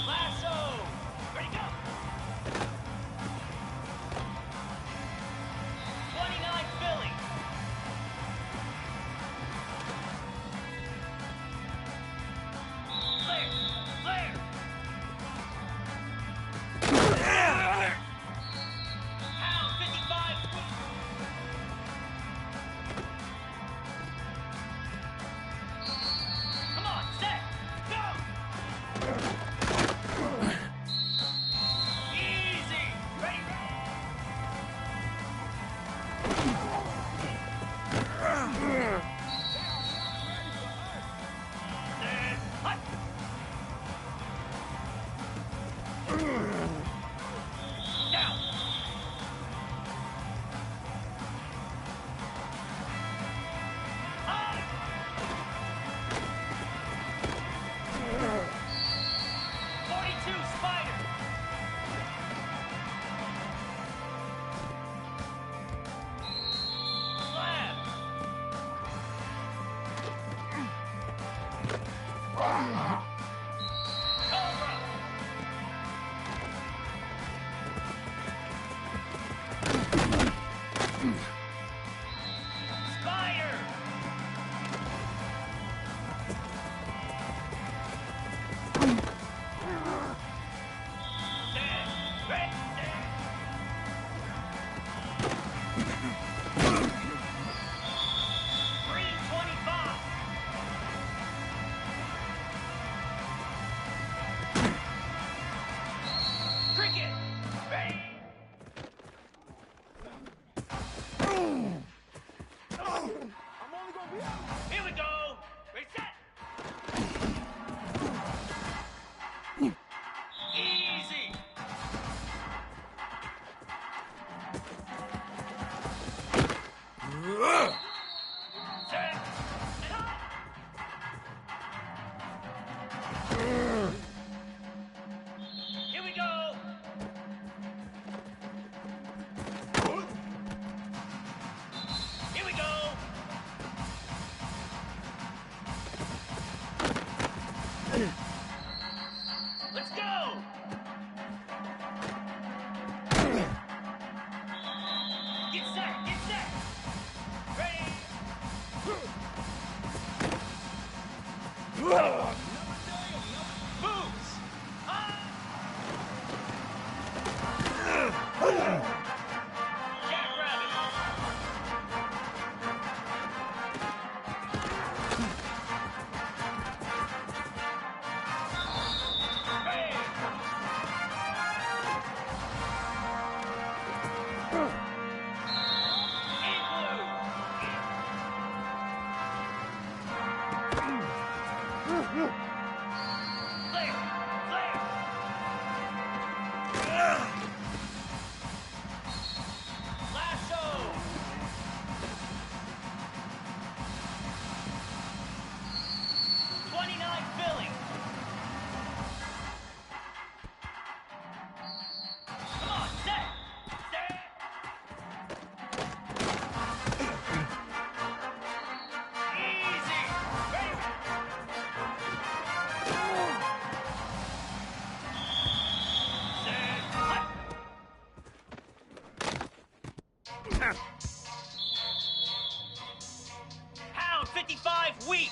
Lasso! Ready, go! 29 Philly! Clear! Clear! Pound 55! Come on, set! Go! Moves! Jackrabbit! Lasso! 29 Philly! Come on, set! Set! Easy! Ready? Set! Pound 55 weak!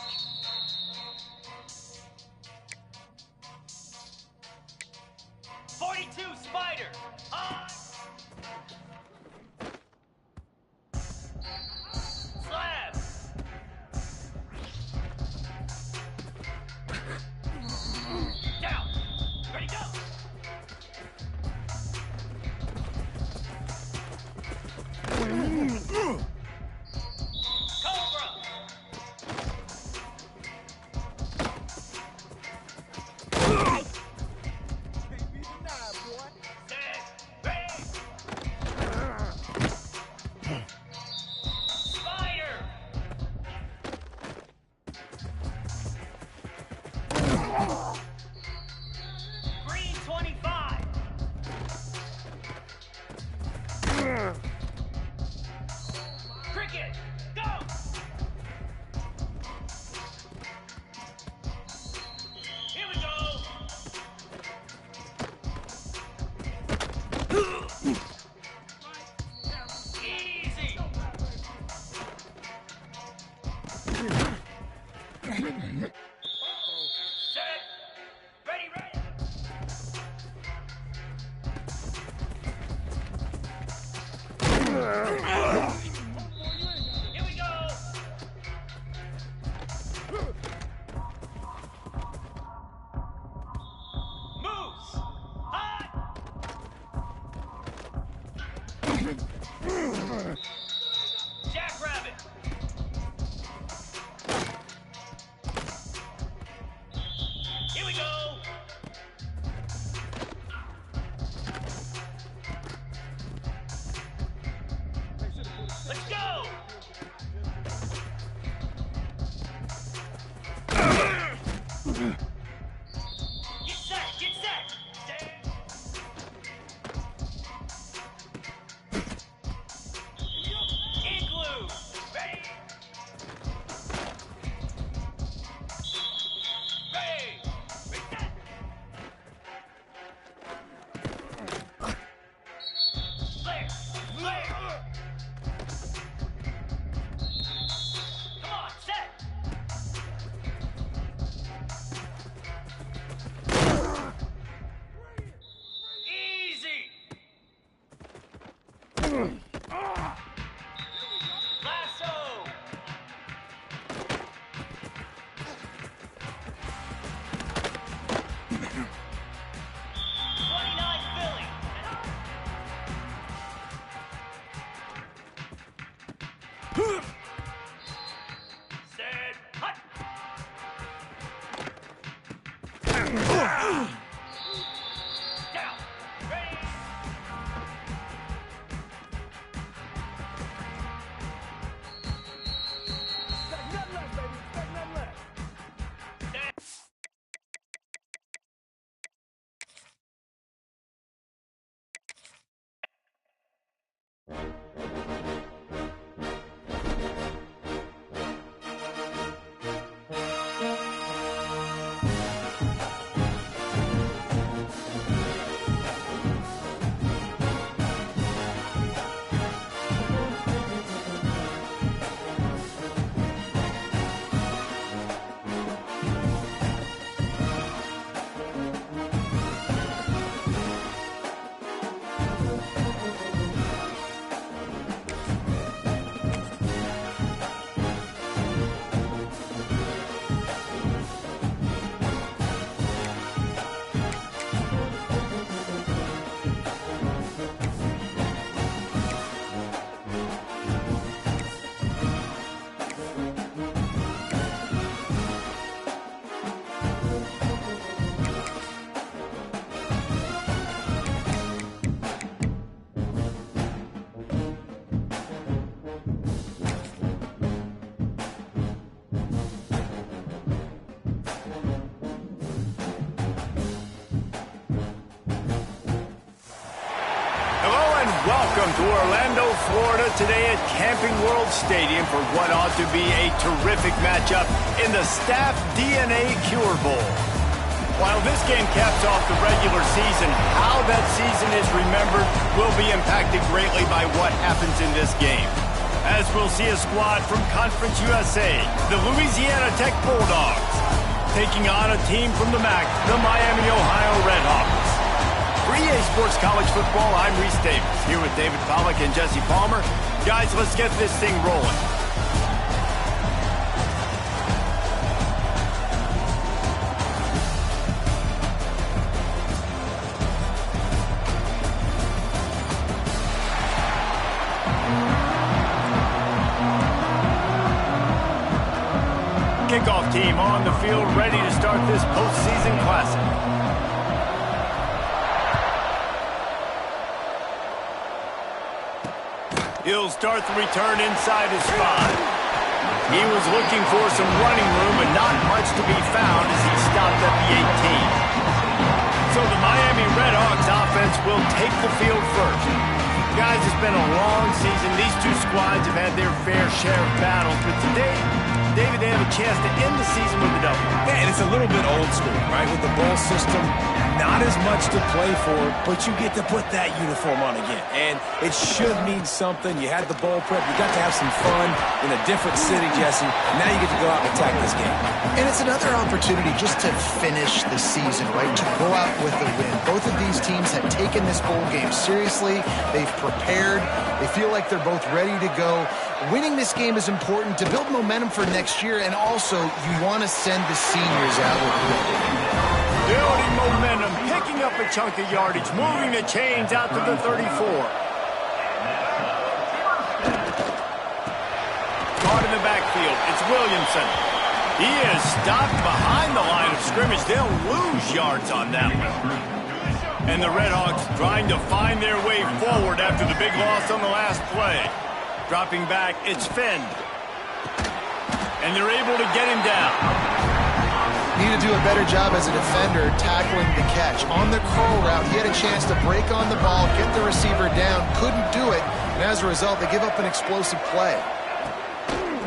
Spider! On! Slab! Down! Ready, go! Cobra! Green 25. Cricket, go! Here we go! Easy! Set! Ready, ready! Here we go! Moves! Hot! Jackrabbit! Here we go! Let's go! Get set! Get set! Stand! Igloo! Ready! Ready! Reset! Flare! Flare! Come on, set! Easy! Lasso! 29 Philly! Set! Hut! Down! Ready! And welcome to Orlando, Florida today at Camping World Stadium for what ought to be a terrific matchup in the Staff DNA Cure Bowl. While this game caps off the regular season, how that season is remembered will be impacted greatly by what happens in this game. As we'll see a squad from Conference USA, the Louisiana Tech Bulldogs, taking on a team from the MAC, the Miami, Ohio Redhawks. For EA Sports College Football, I'm Reese Davis, here with David Pollack and Jesse Palmer. Guys, let's get this thing rolling. Kickoff team on the field, ready to start this postseason classic. He'll start the return inside his 5. He was looking for some running room, but not much to be found as he stopped at the 18. So the Miami Redhawks offense will take the field first. Guys, it's been a long season. These two squads have had their fair share of battles, but today, David, they have a chance to end the season with a W. Yeah, and it's a little bit old school, right? With the bowl system, not as much to play for, but you get to put that uniform on again. And it should mean something. You had the bowl prep. You got to have some fun in a different city, Jesse. Now you get to go out and attack this game. And it's another opportunity just to finish the season, right? To go out with a win. Both of these teams have taken this bowl game seriously. They've prepared. They feel like they're both ready to go. Winning this game is important to build momentum for next year, and also you want to send the seniors out with a win. Building momentum, picking up a chunk of yardage, moving the chains out to the 34. Caught in the backfield, it's Williamson. He is stopped behind the line of scrimmage. They'll lose yards on that one. And the Redhawks trying to find their way forward after the big loss on the last play. Dropping back, it's Finn. And they're able to get him down. Need to do a better job as a defender tackling the catch. On the curl route, he had a chance to break on the ball, get the receiver down, couldn't do it, and as a result, they give up an explosive play.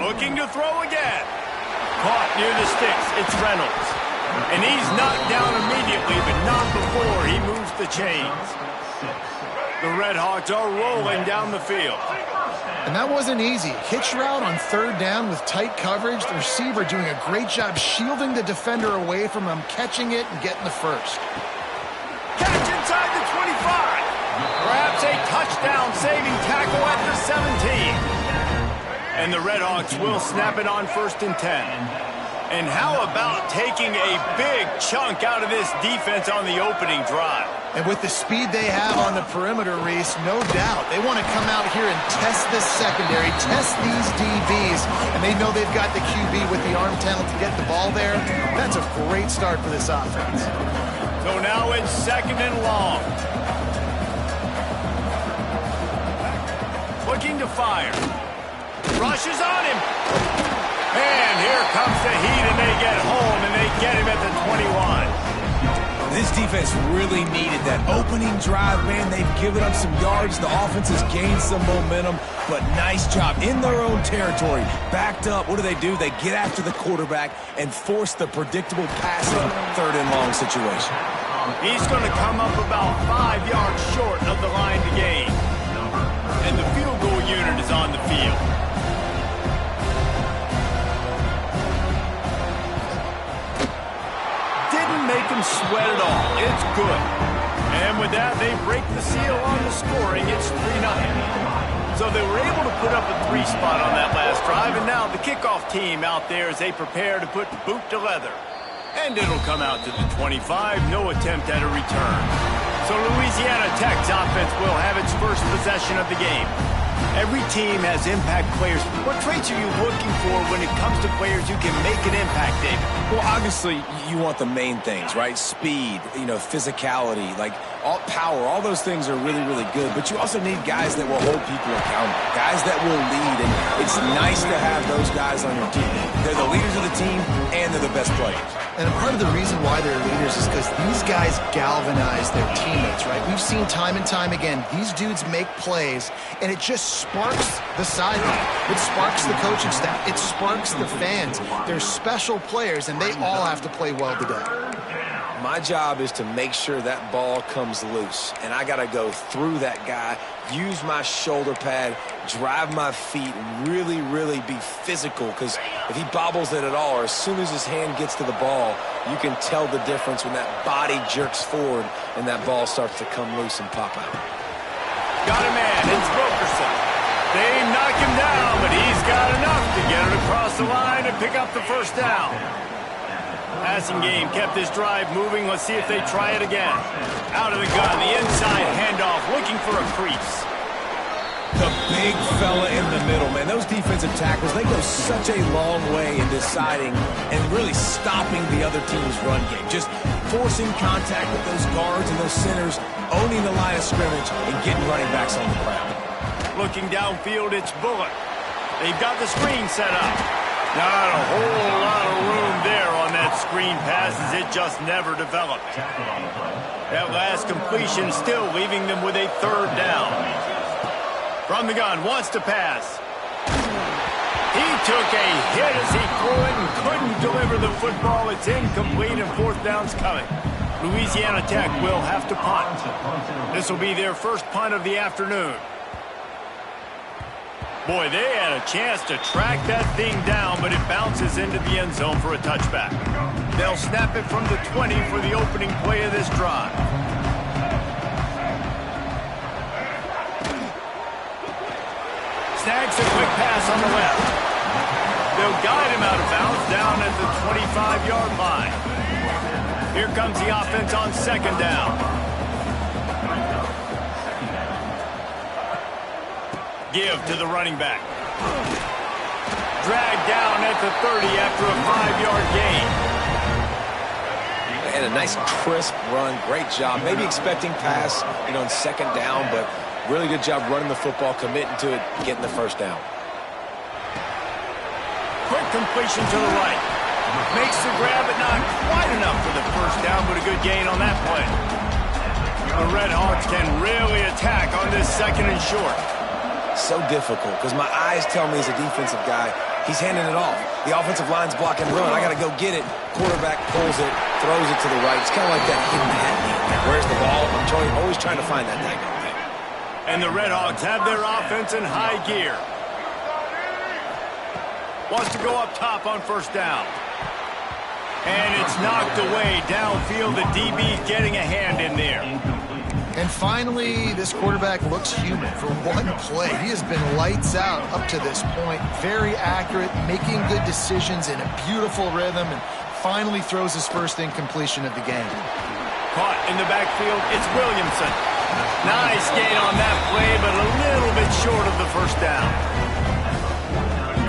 Looking to throw again. Caught near the sticks, it's Reynolds. And he's knocked down immediately, but not before he moves the chains. The Redhawks are rolling down the field. And that wasn't easy. Hitch route on third down with tight coverage. The receiver doing a great job shielding the defender away from him, catching it and getting the first. Catch inside the 25. Perhaps a touchdown-saving tackle at the 17. And the Redhawks will snap it on 1st and 10. And how about taking a big chunk out of this defense on the opening drive? And with the speed they have on the perimeter, Reese, no doubt, they want to come out here and test this secondary, test these DBs, and they know they've got the QB with the arm talent to get the ball there. That's a great start for this offense. So now it's 2nd and long. Looking to fire. Rushes on him. And here comes the heat, and they get home, and they get him at the 21. This defense really needed that opening drive, man. They've given up some yards. The offense has gained some momentum, but nice job in their own territory. Backed up. What do? They get after the quarterback and force the predictable passing 3rd and long situation. He's going to come up about 5 yards short of the line to gain. And the field goal unit is on the field. Make them sweat it all. It's good. And with that, they break the seal on the scoring. It's 3-0. So they were able to put up a 3 spot on that last drive, and now the kickoff team out there as they prepare to put boot to leather. And it'll come out to the 25. No attempt at a return. So Louisiana Tech's offense will have its first possession of the game. Every team has impact players. What traits are you looking for when it comes to players who can make an impact, David? Well, obviously, you want the main things, right? Speed, physicality, like all power, all those things are really, really good. But you also need guys that will hold people accountable, guys that will lead. And it's nice to have those guys on your team. They're the leaders of the team, and they're the best players. And a part of the reason why they're leaders is because these guys galvanize their teammates, right? We've seen time and time again, these dudes make plays, and it just sparks the sideline. It sparks the coaching staff. It sparks the fans. They're special players, and they all have to play well today. My job is to make sure that ball comes loose, and I got to go through that guy, use my shoulder pad, drive my feet, really, really be physical, because if he bobbles it at all, or as soon as his hand gets to the ball, you can tell the difference when that body jerks forward and that ball starts to come loose and pop out. Got a man, it's Wilkerson. They knock him down, but he's got enough to get it across the line and pick up the first down. Passing game kept this drive moving. Let's see if they try it again. Out of the gun, the inside handoff, looking for a crease. The big fella in the middle, man. Those defensive tackles, they go such a long way in deciding and really stopping the other team's run game. Just forcing contact with those guards and those centers, owning the line of scrimmage, and getting running backs on the ground. Looking downfield, it's Bullock. They've got the screen set up. Not a whole lot of room there on that screen pass as it just never developed. That last completion still leaving them with a third down. From the gun, wants to pass. He took a hit as he threw it and couldn't deliver the football. It's incomplete and fourth down's coming. Louisiana Tech will have to punt. This will be their first punt of the afternoon. Boy, they had a chance to track that thing down, but it bounces into the end zone for a touchback. They'll snap it from the 20 for the opening play of this drive. Snags a quick pass on the left. They'll guide him out of bounds down at the 25-yard line. Here comes the offense on second down. Give to the running back. Dragged down at the 30 after a 5-yard gain. And a nice crisp run, great job. Maybe expecting pass, in second down, but really good job running the football, committing to it, getting the first down. Quick completion to the right. Makes the grab, but not quite enough for the first down, but a good gain on that play. The Red Hawks can really attack on this second and short. So difficult because my eyes tell me as a defensive guy, he's handing it off. The offensive line's block and run. I got to go get it. Quarterback pulls it, throws it to the right. It's kind of like that hidden hat game. Where's the ball? I'm always trying to find that thing. And the Red Hawks have their offense in high gear. Wants to go up top on first down. And it's knocked away downfield. The DB's getting a hand in there. And finally, this quarterback looks human for one play. He has been lights out up to this point. Very accurate, making good decisions in a beautiful rhythm, and finally throws his first incompletion of the game. Caught in the backfield, it's Williamson. Nice gain on that play, but a little bit short of the first down.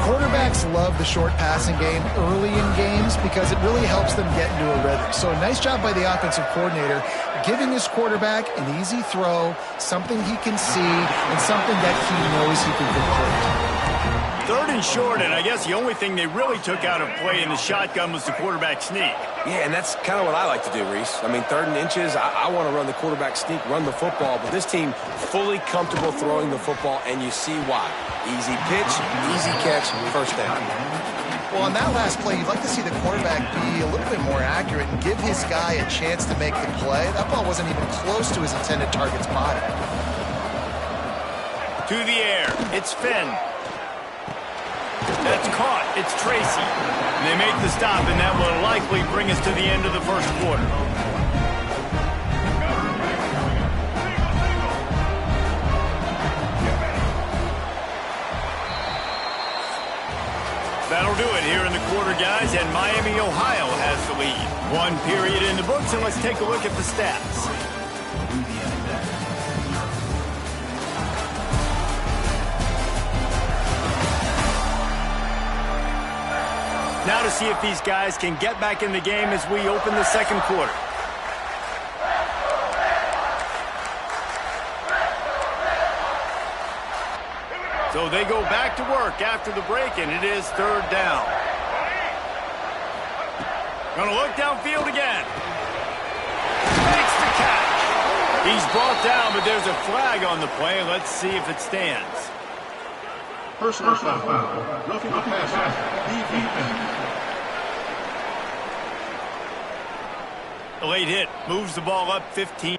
Quarterbacks love the short passing game early in games because it really helps them get into a rhythm. So nice job by the offensive coordinator giving his quarterback an easy throw, something he can see, and something that he knows he can complete. Third and short, and I guess the only thing they really took out of play in the shotgun was the quarterback sneak. Yeah, and that's kind of what I like to do, Reese. I mean, third and inches, I want to run the quarterback sneak, run the football, but this team fully comfortable throwing the football, and you see why. Easy pitch, easy catch, first down. Well, on that last play, you'd like to see the quarterback be a little bit more accurate and give his guy a chance to make the play. That ball wasn't even close to his intended target's body. To the air, it's Finn. That's caught. It's Tracy. They make the stop, and that will likely bring us to the end of the first quarter. That'll do it here in the quarter, guys, and Miami, Ohio has the lead. One period in the books, and let's take a look at the stats. Now to see if these guys can get back in the game as we open the second quarter. So they go back to work after the break, and it is third down. Gonna look downfield again. Makes the catch. He's brought down, but there's a flag on the play. Let's see if it stands. Personal foul. Roughing the passer. DB. The late hit moves the ball up 15.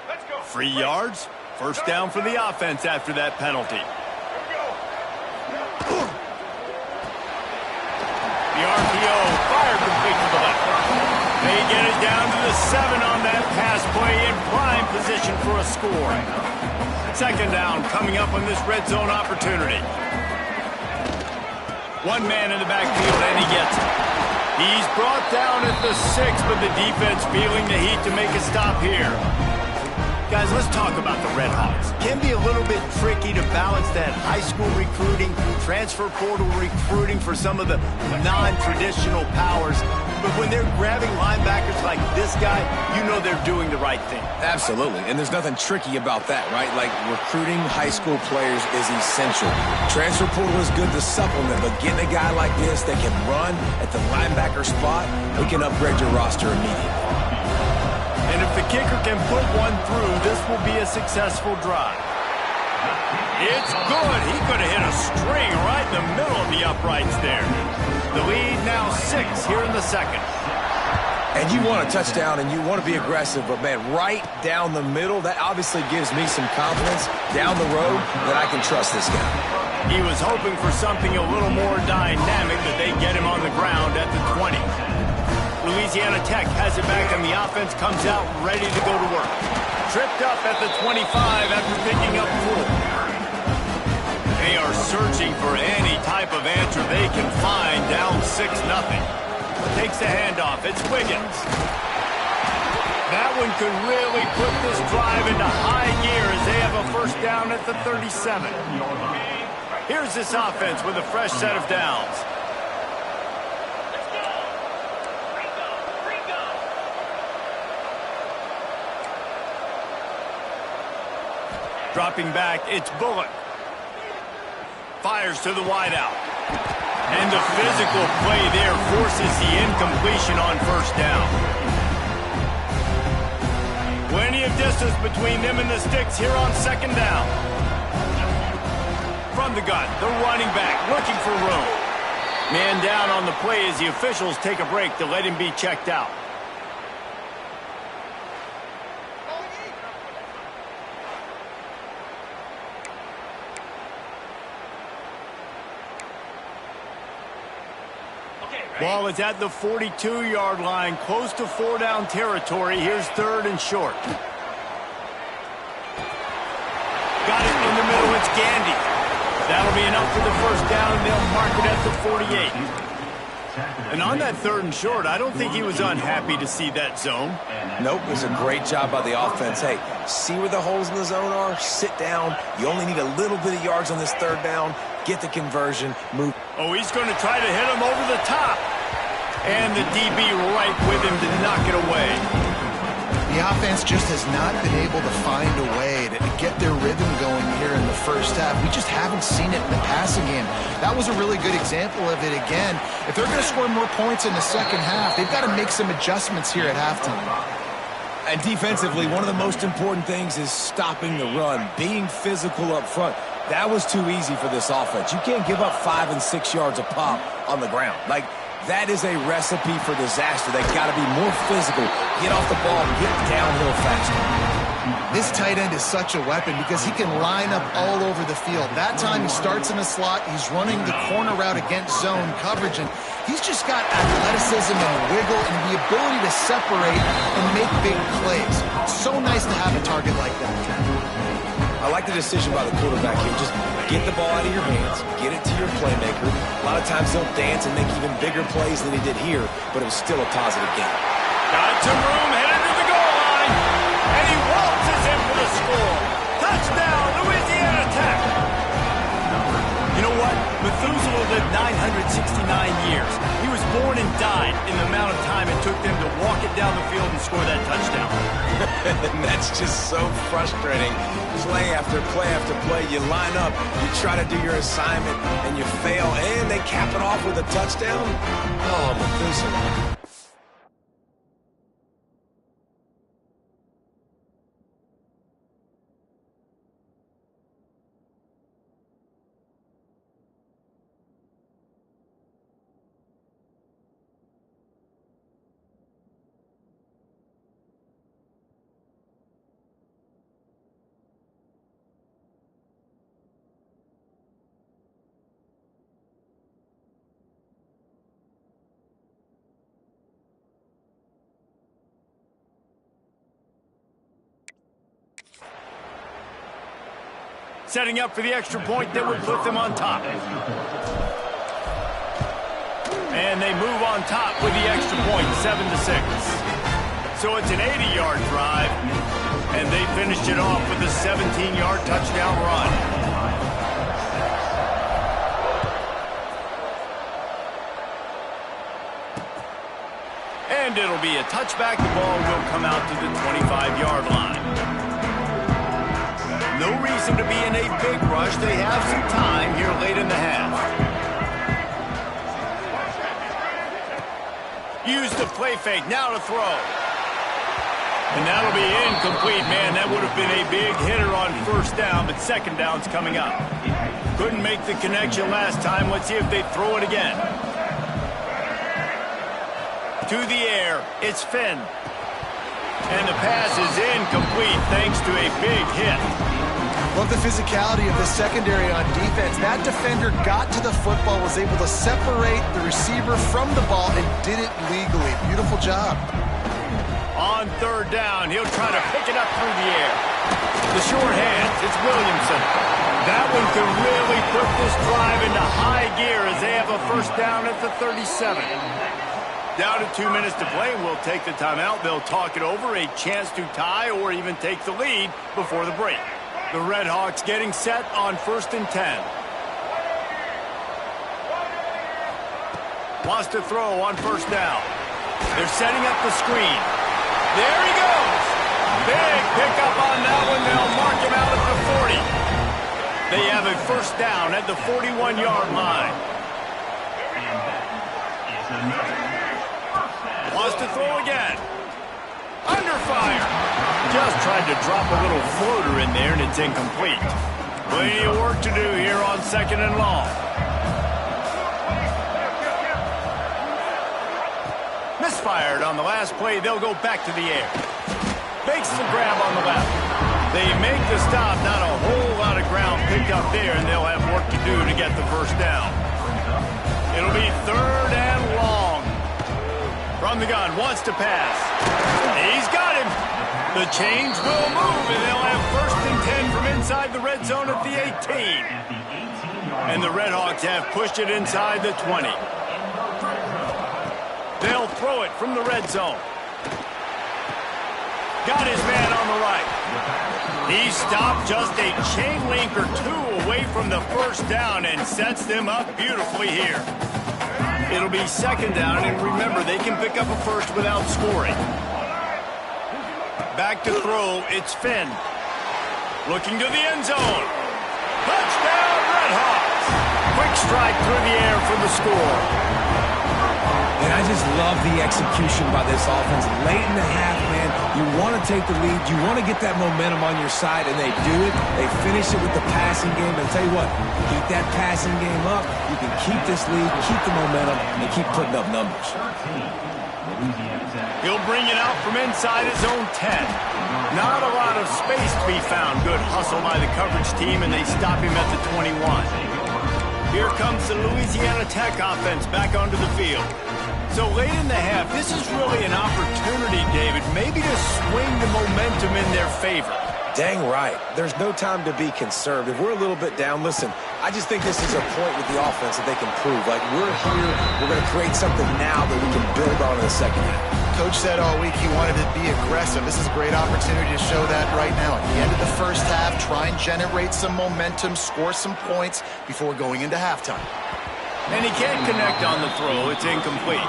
Let's go. 3 yards. First down for the offense after that penalty. The RPO fired complete to the left. They get it down to the 7 on that pass play in prime position for a score. Second down coming up on this red zone opportunity. One man in the backfield, and he gets it. He's brought down at the 6, but the defense feeling the heat to make a stop here. Guys, let's talk about the Red Hawks. Can be a little bit tricky to balance that high school recruiting, transfer portal recruiting for some of the non-traditional powers. But when they're grabbing linebackers like this guy, you know they're doing the right thing. Absolutely, and there's nothing tricky about that, right? Like, recruiting high school players is essential. Transfer portal is good to supplement, but getting a guy like this that can run at the linebacker spot, we can upgrade your roster immediately. And if the kicker can put one through, this will be a successful drive. It's good. He could have hit a string right in the middle of the uprights there. The lead now 6 here in the second. And you want a touchdown and you want to be aggressive, but, man, right down the middle, that obviously gives me some confidence down the road that I can trust this guy. He was hoping for something a little more dynamic, that they get him on the ground at the 20. Louisiana Tech has it back, and the offense comes out ready to go to work. Tripped up at the 25 after picking up 4. They are searching for any type of answer they can find, down 6-0. Takes the handoff. It's Wiggins. That one could really put this drive into high gear as they have a first down at the 37. Here's this offense with a fresh set of downs. Dropping back, it's Bullock. Fires to the wideout. And the physical play there forces the incompletion on first down. Plenty of distance between them and the sticks here on second down. From the gun, the running back looking for room. Man down on the play as the officials take a break to let him be checked out. Ball is at the 42-yard line, close to 4-down territory. Here's third and short. Got it in the middle. It's Gandy. That'll be enough for the first down, and they'll mark it at the 48. And on that third and short, I don't think he was unhappy to see that zone. Nope, it was a great job by the offense. Hey, see where the holes in the zone are? Sit down. You only need a little bit of yards on this third down. Get the conversion. Move. Oh, he's going to try to hit him over the top. And the DB right with him to knock it away. The offense just has not been able to find a way to get their rhythm going here in the first half. We just haven't seen it in the passing game. That was a really good example of it again. If they're going to score more points in the second half, they've got to make some adjustments here at halftime. And defensively, one of the most important things is stopping the run, being physical up front. That was too easy for this offense. You can't give up 5 and 6 yards a pop on the ground. Like, that is a recipe for disaster. They've got to be more physical, get off the ball, get downhill faster. This tight end is such a weapon because he can line up all over the field. That time he starts in the slot, he's running the corner route against zone coverage, and he's just got athleticism and wiggle and the ability to separate and make big plays. It's so nice to have a target like that. I like the decision by the quarterback here. Just get the ball out of your hands, get it to your playmaker. A lot of times they'll dance and make even bigger plays than he did here, but it was still a positive game. Got some room, headed to the goal line, and he waltzes in for the score. Touchdown, Louisiana Tech. And that's just so frustrating. Play after play after play, you line up, you try to do your assignment, and you fail, and they cap it off with a touchdown? Oh, Methuselah. Setting up for the extra point that would put them on top. And they move on top with the extra point, 7-6. So it's an 80-yard drive, and they finished it off with a 17-yard touchdown run. And it'll be a touchback. The ball will come out to the 25-yard line. No reason to be in a big rush. They have some time here late in the half. Use the play fake. Now to throw. And that'll be incomplete, man. That would have been a big hitter on first down, but second down's coming up. Couldn't make the connection last time. Let's see if they throw it again. To the air. It's Finn. And the pass is incomplete thanks to a big hit. Love the physicality of the secondary on defense. That defender got to the football, was able to separate the receiver from the ball, and did it legally. Beautiful job. On third down, he'll try to pick it up through the air. The short hands, it's Williamson. That one could really put this drive into high gear as they have a first down at the 37. Down to 2 minutes to play, and we'll take the timeout. They'll talk it over, a chance to tie or even take the lead before the break. The Red Hawks getting set on 1st and 10. Wants to throw on first down. They're setting up the screen. There he goes. Big pickup on that one. They'll mark him out at the 40. They have a first down at the 41-yard line. Wants to throw again. Under fire. Just tried to drop a little floater in there, and it's incomplete. Plenty of work to do here on 2nd and long. Misfired on the last play. They'll go back to the air. Makes the grab on the left. They make the stop. Not a whole lot of ground picked up there, and they'll have work to do to get the first down. It'll be 3rd and long. From the gun, wants to pass. He's got him. The chains will move, and they'll have 1st and 10 from inside the red zone at the 18. And the Red Hawks have pushed it inside the 20. They'll throw it from the red zone. Got his man on the right. He stopped just a chain link or two away from the first down and sets them up beautifully here. It'll be 2nd down, and remember, they can pick up a first without scoring. Back to throw, it's Finn. Looking to the end zone. Touchdown, Red Hawks! Quick strike through the air for the score. And I just love the execution by this offense. Late in the half, man, you want to take the lead. You want to get that momentum on your side, and they do it. They finish it with the passing game. And I'll tell you what, keep that passing game up. You can keep this lead, keep the momentum, and keep putting up numbers. He'll bring it out from inside his own 10. Not a lot of space to be found. Good hustle by the coverage team, and they stop him at the 21. Here comes the Louisiana Tech offense back onto the field. So late in the half, this is really an opportunity, David, maybe to swing the momentum in their favor. Dang right. There's no time to be conservative. We're a little bit down. Listen, I just think this is a point with the offense that they can prove. Like, we're here, we're going to create something now that we can build on in the second half. Coach said all week he wanted to be aggressive. This is a great opportunity to show that right now. At the end of the first half, try and generate some momentum, score some points before going into halftime. And he can't connect on the throw. It's incomplete.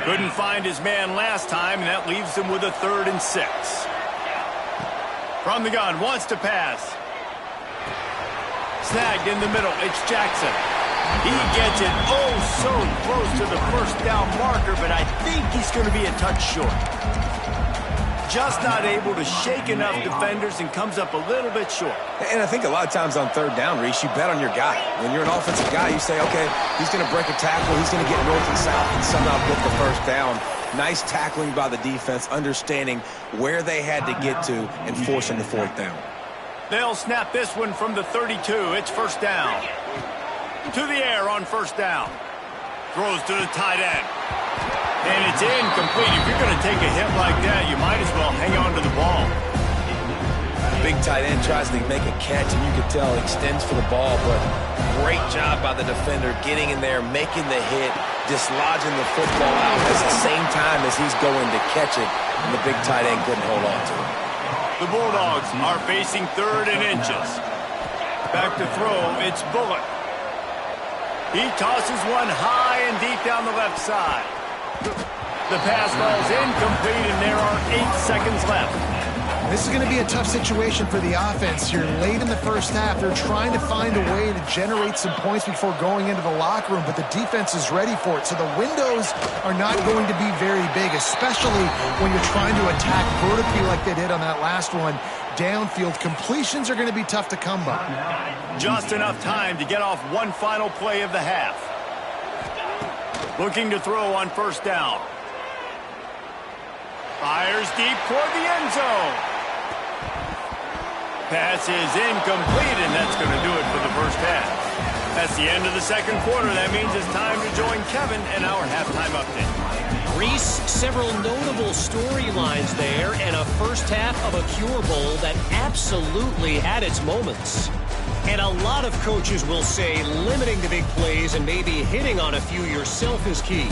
Couldn't find his man last time, and that leaves him with a 3rd and 6. From the gun, wants to pass. Snagged in the middle, it's Jackson. He gets it oh so close to the first down marker, but I think he's going to be a touch short. Just not able to shake enough defenders and comes up a little bit short. And I think a lot of times on 3rd down, Reese, you bet on your guy. When you're an offensive guy, you say, okay, he's going to break a tackle, he's going to get north and south and somehow get the first down. Nice tackling by the defense, understanding where they had to get to and forcing the 4th down. They'll snap this one from the 32. It's 1st down. To the air on 1st down. Throws to the tight end. And it's incomplete. If you're going to take a hit like that, you might as well hang on to the ball. Big tight end tries to make a catch, and you can tell extends for the ball, but great job by the defender getting in there, making the hit, dislodging the football out at the same time as he's going to catch it, and the big tight end couldn't hold on to it. The Bulldogs are facing 3rd and inches. Back to throw, it's Bullock. He tosses one high and deep down the left side. The pass falls incomplete, and there are 8 seconds left. This is going to be a tough situation for the offense here. Late in the first half, they're trying to find a way to generate some points before going into the locker room, but the defense is ready for it. So the windows are not going to be very big, especially when you're trying to attack vertically like they did on that last one. Downfield completions are going to be tough to come by. Just enough time to get off one final play of the half. Looking to throw on 1st down. Fires deep toward the end zone. Pass is incomplete, and that's going to do it for the first half. That's the end of the 2nd quarter. That means it's time to join Kevin in our halftime update. Reese, several notable storylines there, and a first half of a Cure Bowl that absolutely had its moments. And a lot of coaches will say limiting the big plays and maybe hitting on a few yourself is key.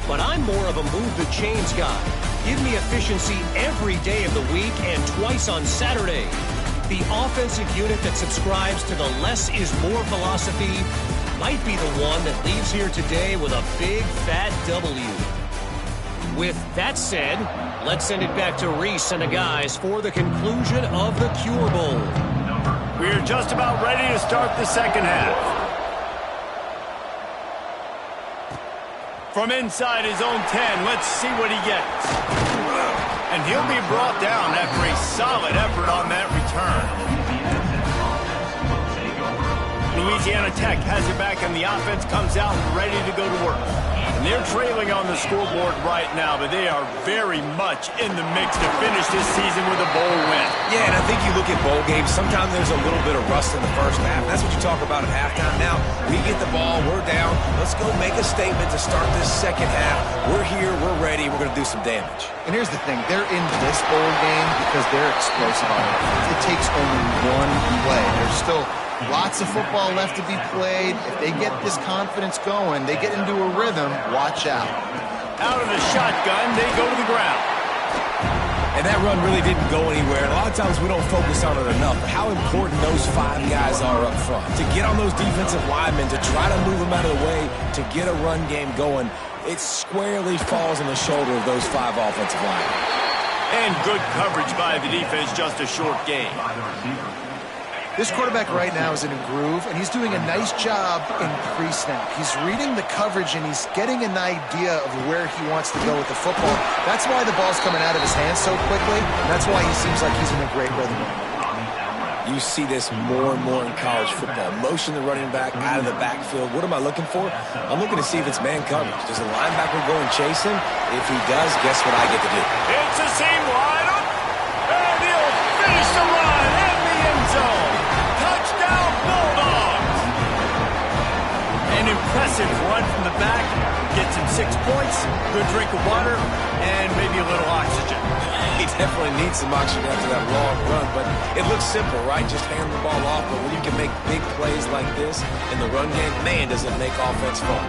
But I'm more of a move the chains guy. Give me efficiency every day of the week and twice on Saturday. The offensive unit that subscribes to the less is more philosophy might be the one that leaves here today with a big fat W. With that said, let's send it back to Reese and the guys for the conclusion of the Cure Bowl. We're just about ready to start the 2nd half. From inside his own 10, let's see what he gets. And he'll be brought down after a solid effort on that return. Louisiana Tech has it back, and the offense comes out ready to go to work. And they're trailing on the scoreboard right now, but they are very much in the mix to finish this season with a bowl win. Yeah, and I think you look at bowl games, sometimes there's a little bit of rust in the first half. That's what you talk about at halftime. Now, we get the ball, we're down. Let's go make a statement to start this 2nd half. We're here, we're ready, we're going to do some damage. And here's the thing, they're in this bowl game because they're explosive on offense. It takes only one play. There's still lots of football left to be played. If they get this confidence going, they get into a rhythm, watch out. Out of the shotgun, they go to the ground. And that run really didn't go anywhere. And a lot of times we don't focus on it enough. But how important those 5 guys are up front. To get on those defensive linemen, to try to move them out of the way, to get a run game going, it squarely falls on the shoulder of those 5 offensive linemen. And good coverage by the defense, just a short gain. This quarterback right now is in a groove, and he's doing a nice job in pre-snap. He's reading the coverage, and he's getting an idea of where he wants to go with the football. That's why the ball's coming out of his hands so quickly. That's why he seems like he's in a great rhythm. You see this more and more in college football. Motion the running back out of the backfield. What am I looking for? I'm looking to see if it's man coverage. Does the linebacker go and chase him? If he does, guess what I get to do? It's a seam wide up, and he'll finish the run in the end zone. Touchdown, Bulldogs! An impressive run from the back. Gets him 6 points, good drink of water, and maybe a little oxygen. He definitely needs some oxygen after that long run, but it looks simple, right? Just hand the ball off, but when you can make big plays like this in the run game, man, does it make offense fun.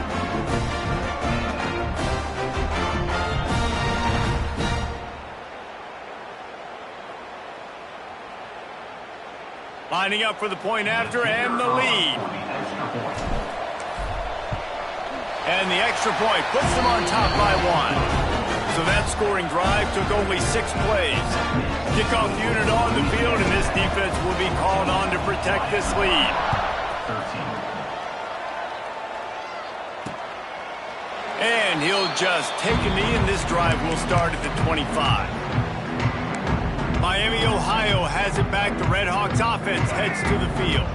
Lining up for the point after and the lead. And the extra point puts them on top by 1. So that scoring drive took only 6 plays. Kickoff unit on the field, and this defense will be called on to protect this lead. 13. And he'll just take a knee, and this drive will start at the 25. Miami, Ohio has it back. The Red Hawks offense heads to the field.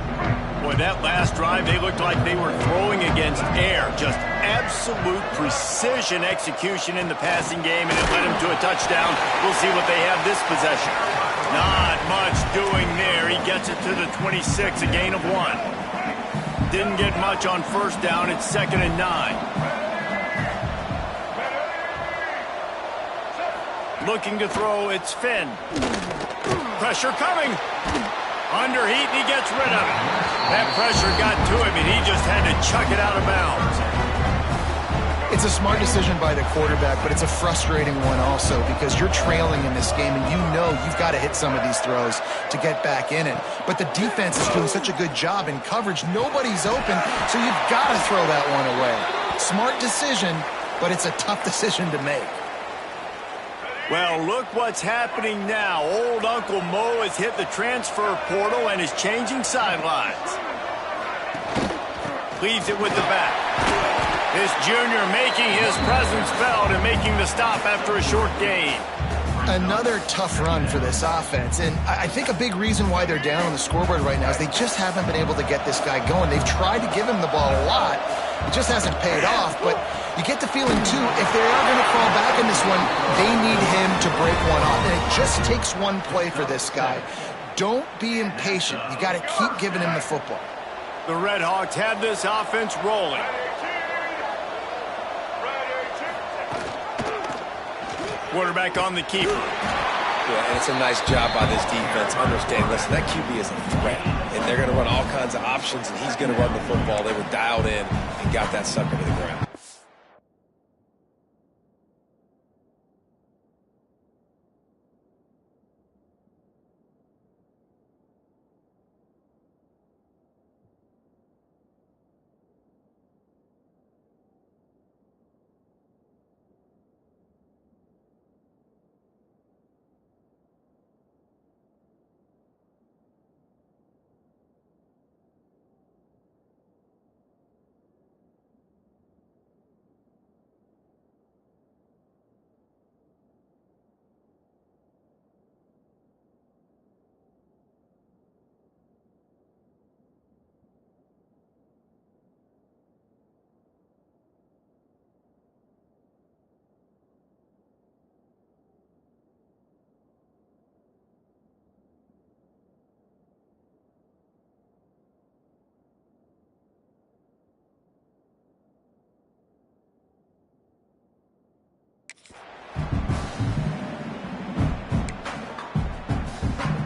Boy, that last drive, they looked like they were throwing against air. Just absolute precision execution in the passing game, and it led them to a touchdown. We'll see what they have this possession. Not much doing there. He gets it to the 26, a gain of 1. Didn't get much on first down. It's 2nd and 9. Looking to throw, it's Finn. Pressure coming. Under heat, and he gets rid of it. That pressure got to him, and he just had to chuck it out of bounds. It's a smart decision by the quarterback, but it's a frustrating one also because you're trailing in this game, and you know you've got to hit some of these throws to get back in it. But the defense is doing such a good job in coverage. Nobody's open, so you've got to throw that one away. Smart decision, but it's a tough decision to make. Well, look what's happening now. Old Uncle Mo has hit the transfer portal and is changing sidelines. Leaves it with the back. This junior making his presence felt and making the stop after a short gain. Another tough run for this offense, and I think a big reason why they're down on the scoreboard right now is they just haven't been able to get this guy going. They've tried to give him the ball a lot. It just hasn't paid off, but you get the feeling, too, if they are going to crawl back in this one, they need him to break one off, and it just takes one play for this guy. Don't be impatient. You got to keep giving him the football. The Red Hawks have this offense rolling. Quarterback on the keeper. Yeah, and it's a nice job by this defense. Understand, listen, that QB is a threat, and they're going to run all kinds of options, and he's going to run the football. They were dialed in and got that sucker to the ground.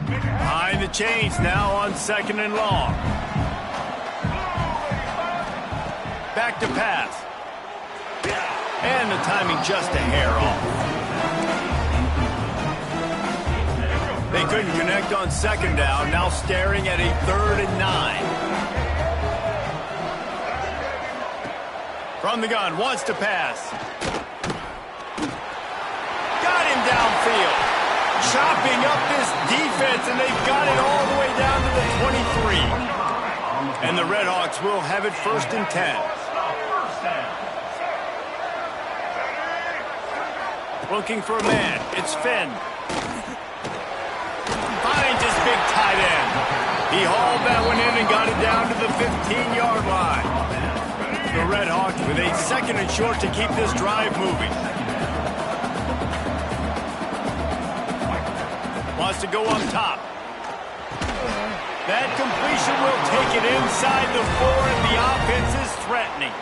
Behind the chains now on 2nd and long. Back to pass. And the timing just a hair off. They couldn't connect on 2nd down, now staring at a 3rd and 9. From the gun, wants to pass. Got him downfield. Chopping up this defense, and they've got it all the way down to the 23. And the Red Hawks will have it 1st and 10. Looking for a man. It's Finn. Finds his big tight end. He hauled that one in and got it down to the 15-yard line. The Red Hawks with a 2nd and short to keep this drive moving. Wants to go up top. That completion will take it inside the 4, and the offense is threatening.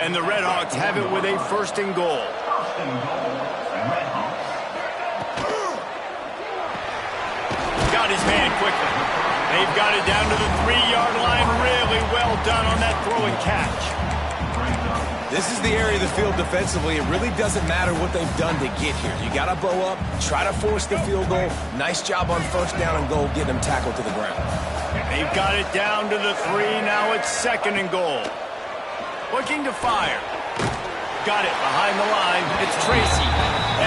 And the Red Hawks have it with a 1st and goal. Got his man quickly. They've got it down to the 3-yard line. Really well done on that throw and catch. This is the area of the field defensively. It really doesn't matter what they've done to get here. You got to bow up, try to force the field goal. Nice job on 1st down and goal, getting them tackled to the ground. They've got it down to the 3. Now it's 2nd and goal. Looking to fire. Got it behind the line. It's Tracy.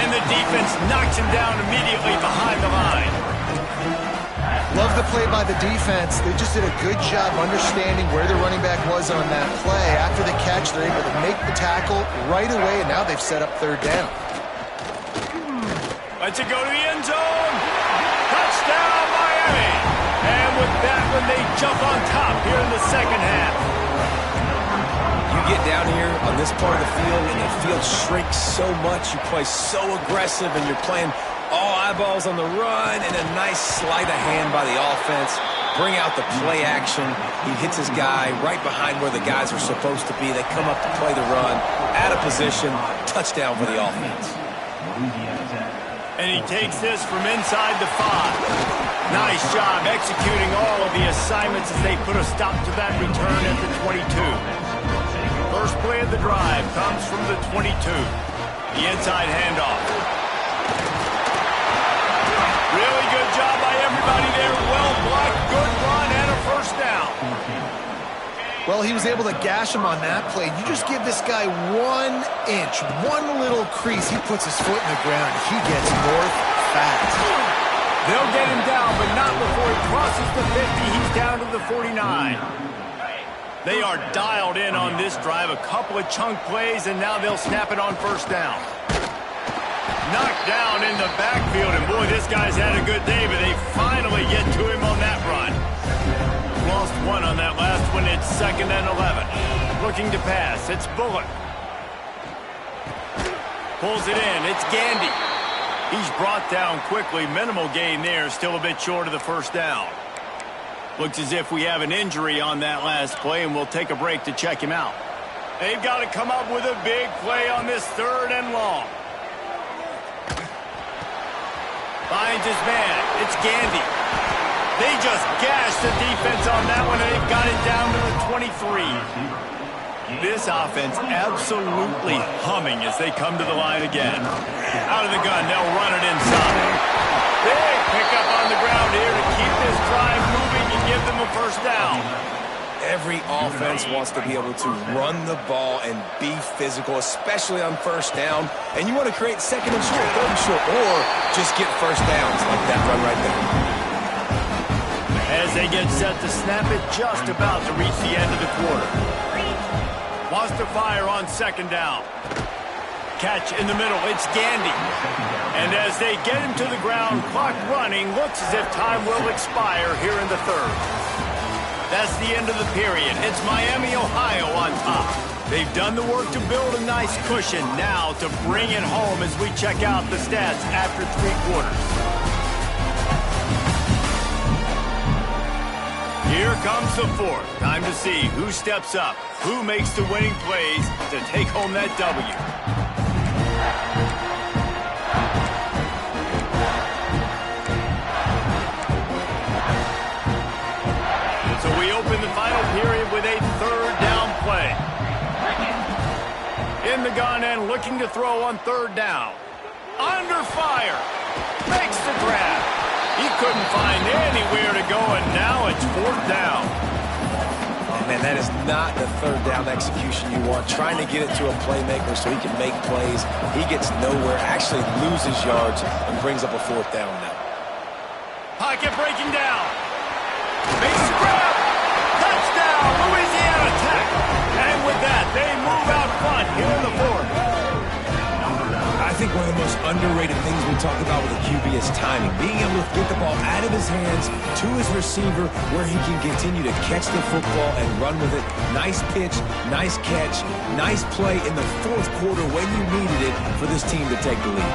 And the defense knocks him down immediately behind the line. Love the play by the defense. They just did a good job understanding where the running back was on that play. After the catch, they're able to make the tackle right away, and now they've set up third down. Lets it go to the end zone. Touchdown, Miami. And with that one, they jump on top here in the second half. You get down here on this part of the field, and the field shrinks so much. You play so aggressive, and you're playing all eyeballs on the run, and a nice sleight of hand by the offense. Bring out the play action. He hits his guy right behind where the guys are supposed to be. They come up to play the run, out of position, touchdown for the offense. And he takes this from inside the 5. Nice job executing all of the assignments as they put a stop to that return at the 22. First play of the drive comes from the 22. The inside handoff. Really good job by everybody there. Well blocked, good run, and a first down. Well, he was able to gash him on that play. You just give this guy 1 inch, one little crease. He puts his foot in the ground. He gets north fast. They'll get him down, but not before he crosses the 50. He's down to the 49. They are dialed in on this drive. A couple of chunk plays, and now they'll snap it on first down. Knocked down in the backfield, and boy, this guy's had a good day, but they finally get to him on that run. Lost one on that last one. It's 2nd and 11. Looking to pass. It's Bullock. Pulls it in. It's Gandy. He's brought down quickly. Minimal gain there. Still a bit short of the first down. Looks as if we have an injury on that last play, and we'll take a break to check him out. They've got to come up with a big play on this 3rd and long. Finds his man. It's Gandy. They just gashed the defense on that one, and they've got it down to the 23. This offense absolutely humming as they come to the line again. Out of the gun, they'll run it inside. Big pickup on the ground here to keep this drive moving and give them a first down. Every offense wants to be able to run the ball and be physical, especially on first down. And you want to create 2nd and short, 3rd and short, or just get first downs like that run right there. As they get set to snap it, just about to reach the end of the quarter. Wants to fire on 2nd down. Catch in the middle, it's Gandy. And as they get him to the ground, clock running, looks as if time will expire here in the 3rd. That's the end of the period. It's Miami, Ohio on top. They've done the work to build a nice cushion. Now to bring it home as we check out the stats after 3 quarters. Here comes the 4th. Time to see who steps up, who makes the winning plays to take home that W. So we open the final period with a 3rd down play. In the gun and looking to throw on 3rd down. Under fire. Makes the grab. He couldn't find anywhere to go, and now it's 4th down. Oh, man, that is not the 3rd down execution you want. Trying to get it to a playmaker so he can make plays. He gets nowhere, actually loses yards, and brings up a 4th down now. Pocket breaking down. Makes the grab. Touchdown, Louisiana Tech. And with that, they move out front here in the 4th. I think one of the most underrated things we talk about with a QB is timing. Being able to get the ball out of his hands to his receiver where he can continue to catch the football and run with it. Nice pitch, nice catch, nice play in the 4th quarter when you needed it for this team to take the lead.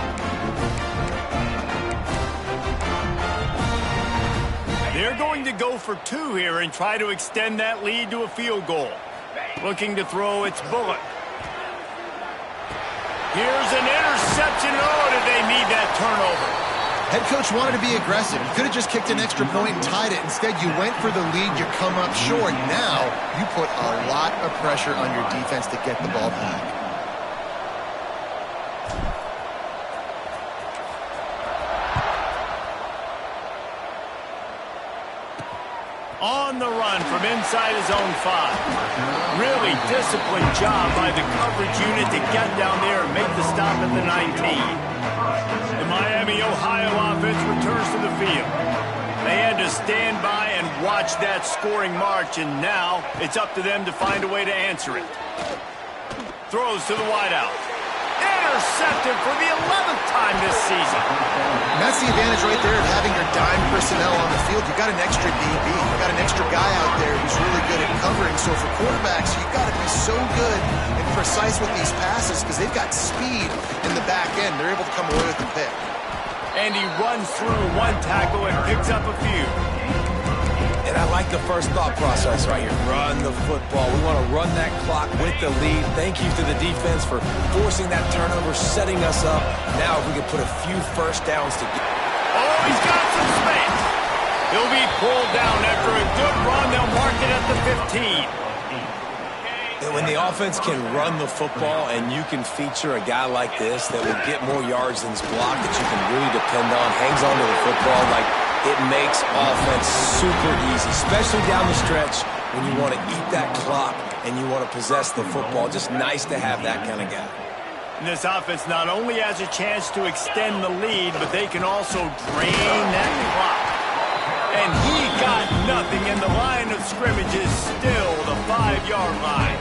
They're going to go for 2 here and try to extend that lead to a field goal. Looking to throw, it's Bullock. Here's an interception. Oh, did they need that turnover? Head coach wanted to be aggressive. You could have just kicked an extra point and tied it. Instead, you went for the lead. You come up short. Now, you put a lot of pressure on your defense to get the ball back. On the run from inside his own 5. Really disciplined job by the coverage unit to get down there and make the stop at the 19. The Miami, Ohio offense returns to the field. They had to stand by and watch that scoring march, and now it's up to them to find a way to answer it. Throws to the wideout. Intercepted for the 11th time this season. And that's the advantage right there of having your dime personnel on the field. You've got an extra DB. You've got an extra guy out there who's really good at covering. So for quarterbacks, you've got to be so good and precise with these passes because they've got speed in the back end. They're able to come away with the pick. And he runs through one tackle and picks up a few. And I like the first thought process right here. Run the football. We want to run that clock with the lead. Thank you to the defense for forcing that turnover, setting us up. Now if we can put a few first downs to get. Oh, he's got some space. He'll be pulled down after a good run. They'll mark it at the 15. And when the offense can run the football and you can feature a guy like this that will get more yards than his block that you can really depend on, hangs onto the football, like it makes offense super easy, especially down the stretch when you want to eat that clock and you want to possess the football. Just nice to have that kind of guy. And this offense not only has a chance to extend the lead, but they can also drain that clock. And he got nothing, and the line of scrimmage is still the 5-yard line.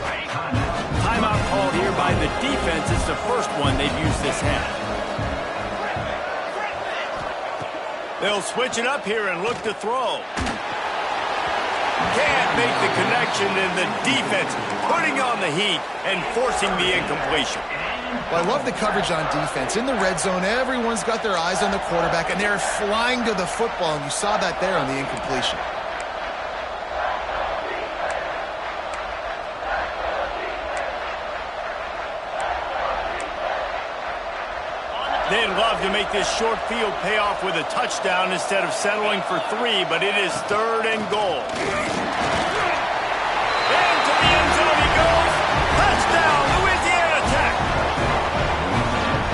Timeout called here by the defense. It's the first one they've used this half. They'll switch it up here and look to throw. Can't make the connection, and the defense putting on the heat and forcing the incompletion. Well, I love the coverage on defense. In the red zone, everyone's got their eyes on the quarterback, and they're flying to the football, and you saw that there on the incompletion. They'd love to make this short field pay off with a touchdown instead of settling for 3, but it is 3rd and goal. Into the end zone he goes. Touchdown, Louisiana Tech.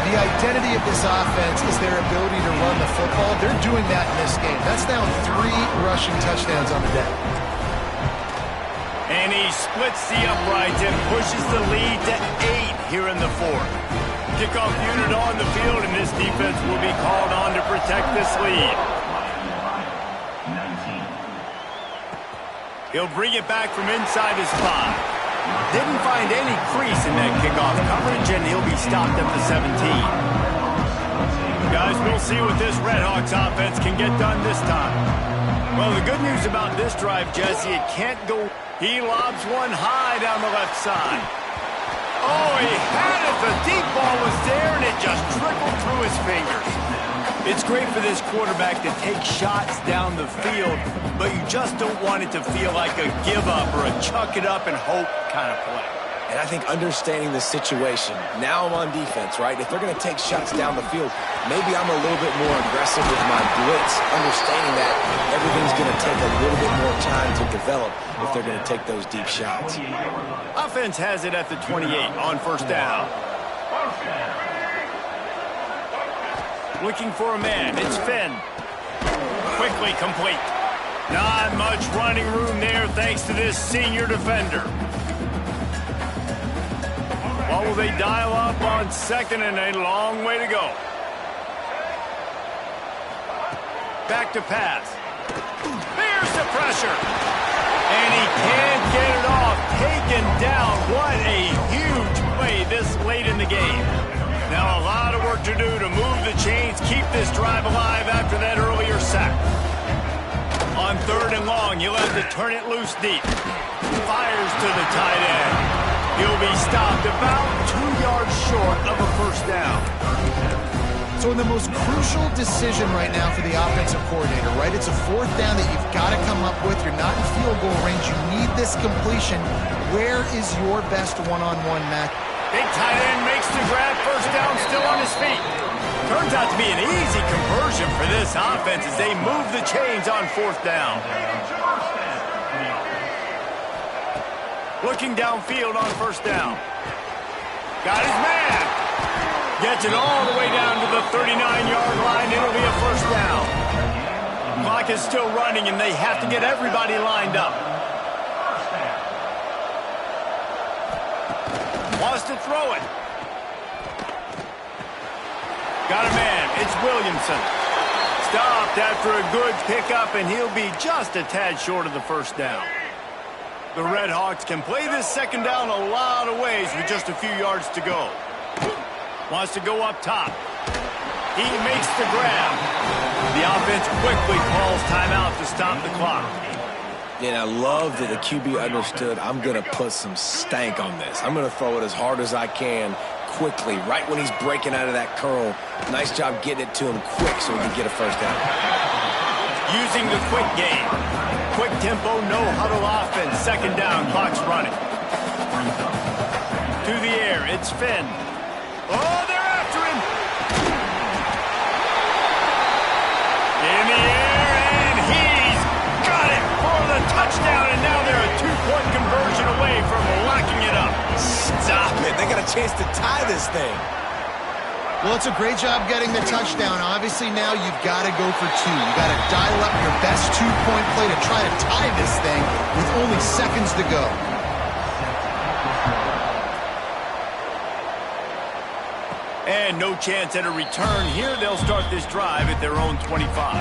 The identity of this offense is their ability to run the football. They're doing that in this game. That's now 3 rushing touchdowns on the day. And he splits the uprights and pushes the lead to 8 here in the 4th. Kickoff unit on the field, and this defense will be called on to protect this lead. He'll bring it back from inside his 5. Didn't find any crease in that kickoff coverage, and he'll be stopped at the 17. Guys, we'll see what this Redhawks offense can get done this time. Well, the good news about this drive, Jesse, it can't go. He lobs one high down the left side. Oh, he had it. The deep ball was there, and it just trickled through his fingers. It's great for this quarterback to take shots down the field, but you just don't want it to feel like a give-up or a chuck-it-up and hope kind of play. And I think understanding the situation, now I'm on defense, right? If they're going to take shots down the field, maybe I'm a little bit more aggressive with my blitz, understanding that everything's going to take a little bit more time to develop if they're going to take those deep shots. Offense has it at the 28 on 1st down. Looking for a man. It's Finn. Quickly complete. Not much running room there thanks to this senior defender. What will they dial up on 2nd and a long way to go? Back to pass. There's the pressure. And he can't get it off. Taken down. What a huge play this late in the game. Now a lot of work to do to move the chains, keep this drive alive after that earlier sack. On 3rd and long, he'll have to turn it loose deep. Fires to the tight end. He'll be stopped about 2 yards short of a 1st down. So in the most crucial decision right now for the offensive coordinator, right? It's a 4th down that you've got to come up with. You're not in field goal range. You need this completion. Where is your best one-on-one match? Big tight end makes the grab. 1st down, still on his feet. Turns out to be an easy conversion for this offense as they move the chains on 4th down. Looking downfield on 1st down. Got his man. Gets it all the way down to the 39-yard line. It'll be a 1st down. Clock clock is still running, and they have to get everybody lined up. Wants to throw it. Got a man. It's Williamson. Stopped after a good pickup, and he'll be just a tad short of the first down. The Red Hawks can play this second down a lot of ways with just a few yards to go. Wants to go up top. He makes the grab. The offense quickly calls timeout to stop the clock. And I love that the QB understood, I'm going to put some stank on this. I'm going to throw it as hard as I can quickly, right when he's breaking out of that curl. Nice job getting it to him quick so he can get a first down. Using the quick game. Quick tempo, no huddle offense. Second down, clock's running. To the air, it's Finn. Oh, they're after him. In the air, and he's got it for the touchdown, and now they're a two-point conversion away from locking it up. Stop it. They got a chance to tie this thing. Well, it's a great job getting the touchdown. Obviously, now you've got to go for two. You've got to dial up your best two-point play to try to tie this thing with only seconds to go. And no chance at a return here. They'll start this drive at their own 25.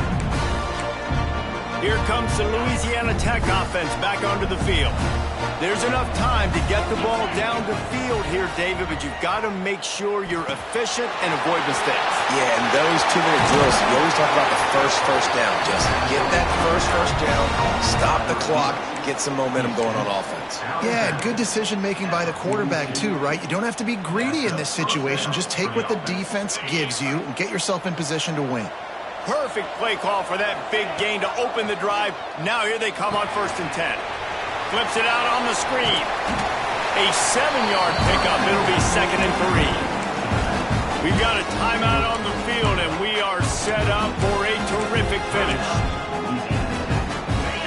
Here comes the Louisiana Tech offense back onto the field. There's enough time to get the ball down the field here, David, but you've got to make sure you're efficient and avoid mistakes. Yeah, and those 2-minute drills, you always talk about the first down, Justin. Get that first down, stop the clock, get some momentum going on offense. Yeah, good decision-making by the quarterback, too, right? You don't have to be greedy in this situation. Just take what the defense gives you and get yourself in position to win. Perfect play call for that big gain to open the drive. Now here they come on 1st and 10. Flips it out on the screen. A 7-yard pickup. It'll be 2nd and 3. We've got a timeout on the field, and we are set up for a terrific finish.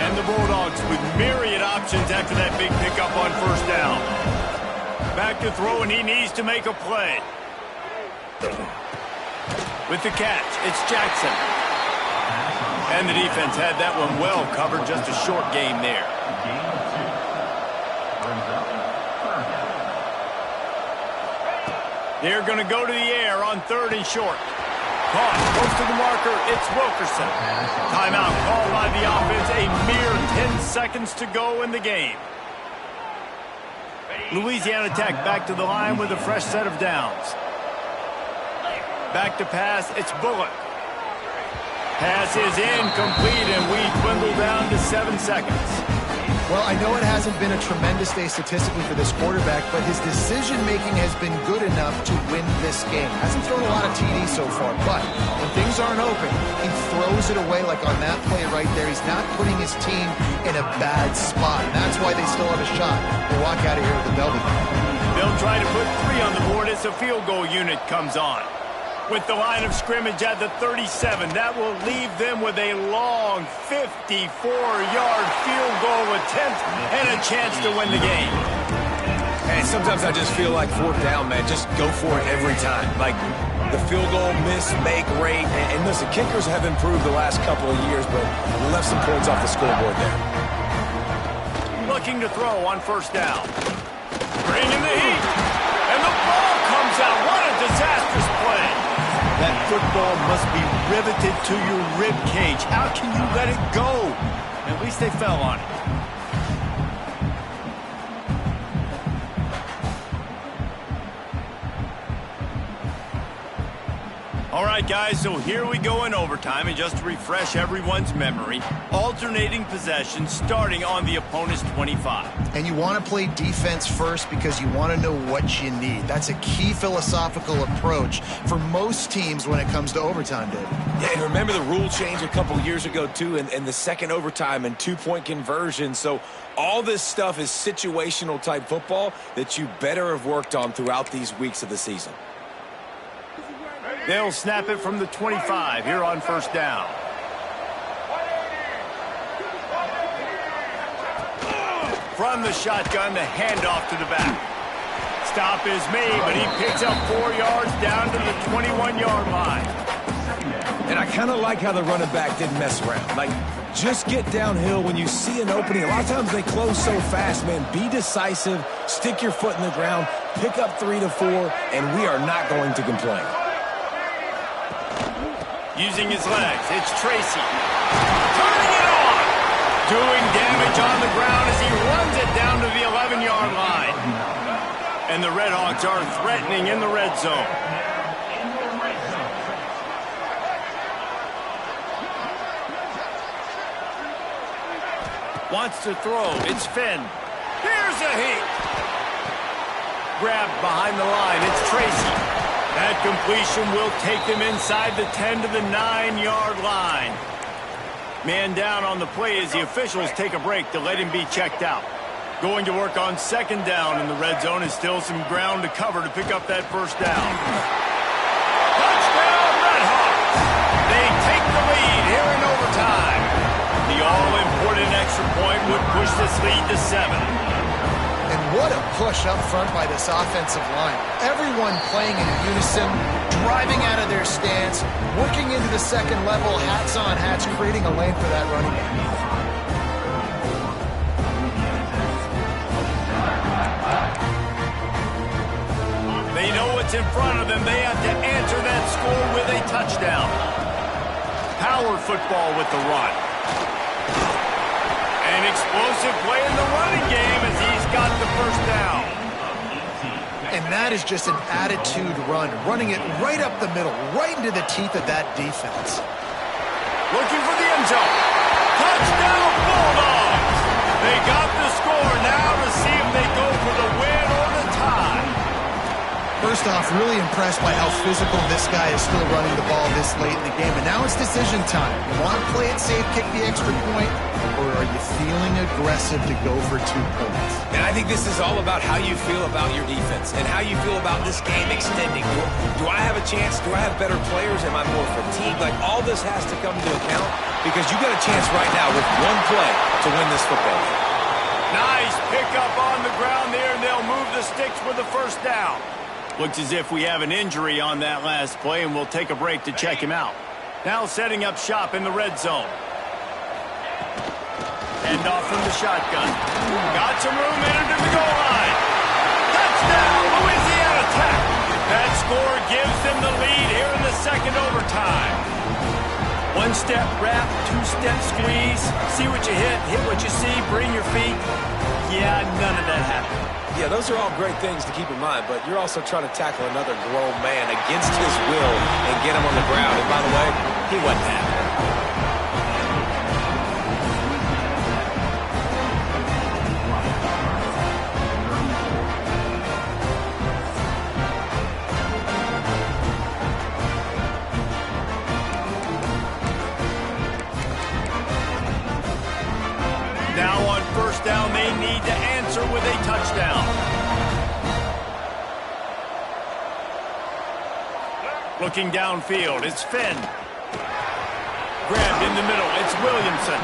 And the Bulldogs with myriad options after that big pickup on 1st down. Back to throw, and he needs to make a play. With the catch, it's Jackson. And the defense had that one well covered, just a short game there. They're going to go to the air on 3rd and short. Caught close to the marker, it's Wilkerson. Timeout called by the offense, a mere 10 seconds to go in the game. Louisiana Tech back to the line with a fresh set of downs. Back to pass, it's Bullock. Pass is incomplete, and we dwindle down to 7 seconds. Well, I know it hasn't been a tremendous day statistically for this quarterback, but his decision-making has been good enough to win this game. Hasn't thrown a lot of TDs so far, but when things aren't open, he throws it away like on that play right there. He's not putting his team in a bad spot, and that's why they still have a shot. They walk out of here with a W. They'll try to put 3 on the board as the field goal unit comes on. With the line of scrimmage at the 37, that will leave them with a long 54-yard field goal attempt and a chance to win the game. And sometimes I just feel like 4th down, man, just go for it every time. Like the field goal miss, make rate. And listen, kickers have improved the last couple of years, but we left some points off the scoreboard there. Looking to throw on 1st down. Bringing the heat. And the ball comes out. What a disastrous play. That football must be riveted to your rib cage. How can you let it go? At least they fell on it. All right, guys, so here we go in overtime, and just to refresh everyone's memory, alternating possession starting on the opponent's 25. And you want to play defense first because you want to know what you need. That's a key philosophical approach for most teams when it comes to overtime, David. Yeah, and remember the rule change a couple years ago, too, and the second overtime and 2-point conversion. So all this stuff is situational type football that you better have worked on throughout these weeks of the season. They'll snap it from the 25 here on 1st down. From the shotgun, the handoff to the back. Stop is made, but he picks up 4 yards down to the 21-yard line. And I kind of like how the running back didn't mess around. Like, just get downhill when you see an opening. A lot of times they close so fast, man. Be decisive, stick your foot in the ground, pick up 3 to 4, and we are not going to complain. Using his legs, it's Tracy. Turning it on! Doing damage on the ground as he runs it down to the 11-yard line. And the Redhawks are threatening in the red zone. Wants to throw. It's Finn. Here's a heat. Grabbed behind the line. It's Tracy. That completion will take them inside the 10 to the 9-yard line. Man down on the play as the officials take a break to let him be checked out. Going to work on second down in the red zone is still some ground to cover to pick up that first down. Touchdown, Redhawks! They take the lead here in overtime. The all-important extra point would push this lead to 7. And what a push up front by this offensive line. Everyone playing in unison, driving out of their stance, working into the second level, hats on hats, creating a lane for that running back. They know what's in front of them. They have to answer that score with a touchdown. Power football with the run. An explosive play in the running game as he's got the first down. And that is just an attitude run, running it right up the middle, right into the teeth of that defense. Looking for the end zone. Touchdown, Bulldogs! They got the score now to see if they go for the win or the tie. First off, really impressed by how physical this guy is still running the ball this late in the game. And now it's decision time. You want to play it safe, kick the extra point, or are you feeling aggressive to go for 2 points? And I think this is all about how you feel about your defense and how you feel about this game extending. Do I have a chance? Do I have better players? Am I more fatigued? Like, all this has to come into account because you got a chance right now with one play to win this football game. Nice pickup on the ground there, and they'll move the sticks with the first down. Looks as if we have an injury on that last play, and we'll take a break to check him out. Now setting up shop in the red zone. End off from the shotgun. Got some room into the goal line. Touchdown, Louisiana Tech. That score gives them the lead here in the second overtime. 1-step wrap, 2-step squeeze. See what you hit what you see, bring your feet. Yeah, none of that happened. Yeah, those are all great things to keep in mind, but you're also trying to tackle another grown man against his will and get him on the ground. And by the way, he wasn't happy. Now on first down, they need to answer with a touchdown. Looking downfield, it's Finn. Grabbed in the middle, it's Williamson.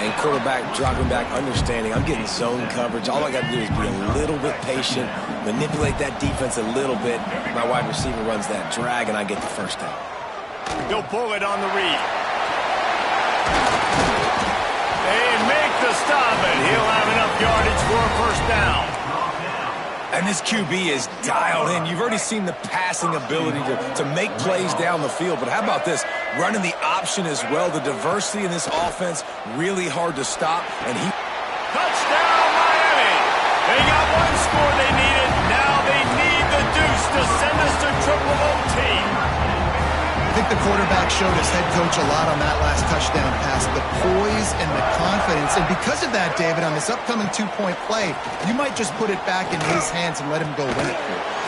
And quarterback dropping back, understanding. I'm getting zone coverage. All I got to do is be a little bit patient, manipulate that defense a little bit. My wide receiver runs that drag, and I get the first down. He'll pull it on the read. They make the stop, and he'll have enough yardage for a first down. And this QB is dialed in. You've already seen the passing ability to make plays down the field. But how about this? Running the option as well. The diversity in this offense, really hard to stop. And he... Touchdown, Miami! They got one score they needed. Now they need the deuce to send us to triple OT. I think the quarterback showed his head coach a lot on that last touchdown pass, the poise and the confidence. And because of that, David, on this upcoming 2-point play, you might just put it back in his hands and let him go win it.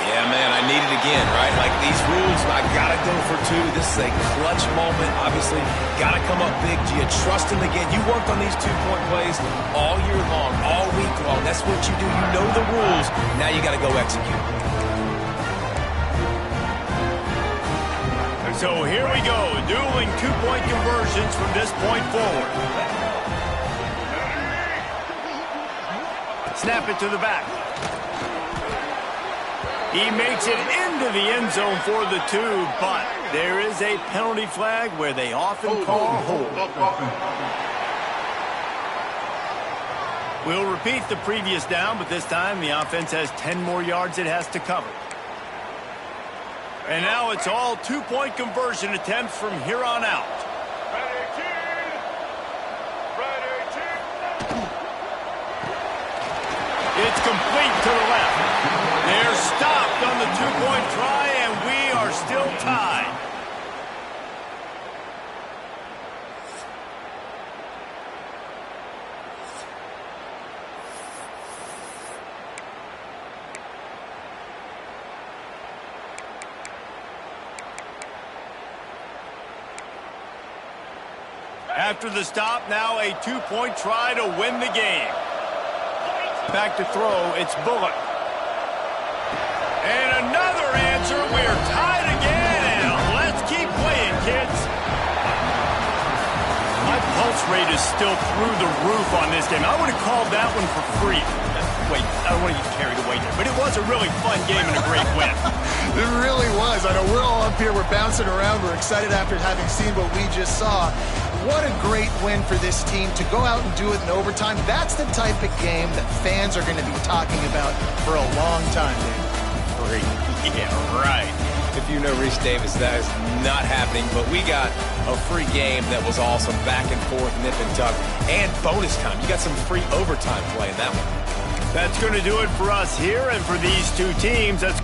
Yeah, man, I need it again, right? Like these rules, I got to go for 2. This is a clutch moment. Obviously, got to come up big. Do you trust him again? You worked on these 2-point plays all year long, all week long. That's what you do. You know the rules. Now you got to go execute. So here we go, dueling 2-point conversions from this point forward. Snap it to the back. He makes it into the end zone for the 2, but there is a penalty flag where they often call hold. We'll repeat the previous down, but this time the offense has 10 more yards it has to cover. And now it's all 2-point conversion attempts from here on out. It's complete to the left. They're stopped on the 2-point try, and we are still tied. After the stop, now a 2-point try to win the game. Back to throw, it's Bullock. And another answer, we're tied again, and let's keep playing, kids. My pulse rate is still through the roof on this game. I would have called that one for free. Wait, I don't want to get carried away there, but it was a really fun game and a great win. It really was. I know we're all up here, we're bouncing around, we're excited after having seen what we just saw. What a great win for this team to go out and do it in overtime. That's the type of game that fans are going to be talking about for a long time, Dave. Yeah, right. If you know Reese Davis, that is not happening, but we got a free game that was awesome, back and forth, nip and tuck, and bonus time. You got some free overtime play in that one. That's going to do it for us here, and for these two teams, that's